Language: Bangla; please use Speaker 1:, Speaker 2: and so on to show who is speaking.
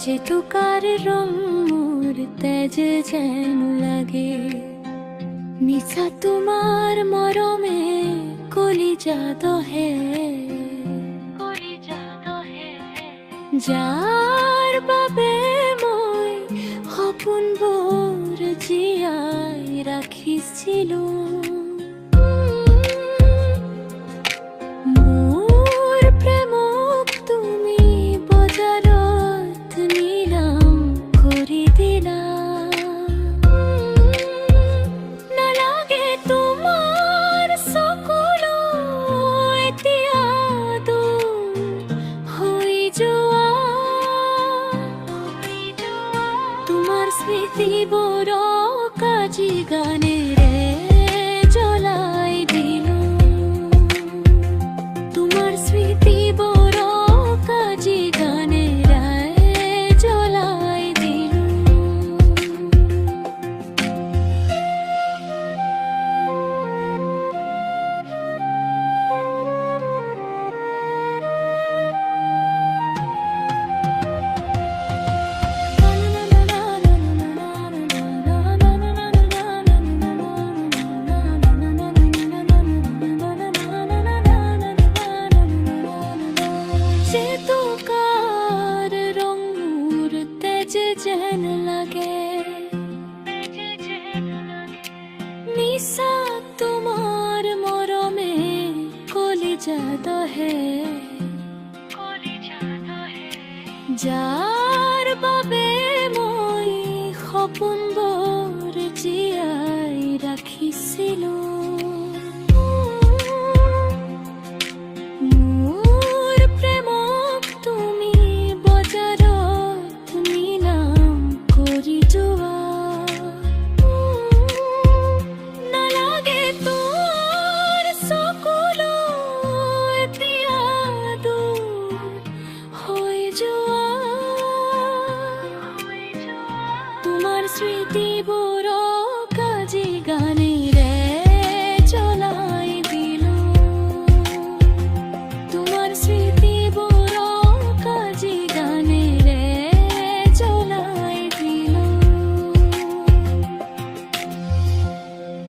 Speaker 1: যেটুকার রং মোর তেজ যেন লাগে, নিশা তোমার মরমে কলিজা দহে, যার বাবে মই সপোন বোৰ জীয়াই ৰাখিছিলো। মোৰ প্ৰেমক তুমি বজাৰত নিলাম কৰি দিলা, নালাগে তোমাৰ চকুলো এতিয়া দূৰ হৈ যোৱা, তোমাৰ স্মৃতিবোৰক আজি গানেৰে জ্বলাই দিলো, তোমাৰ স্মৃতিবোৰক আজি গানেৰে জ্বলাই দিলো। যেটুকার রং মোর তেজ যেন লাগে, নিশা তোমার মরমে কলিজা দহে, যার বাবে মই সপোনবোৰ জীয়াই ৰাখিছিলো।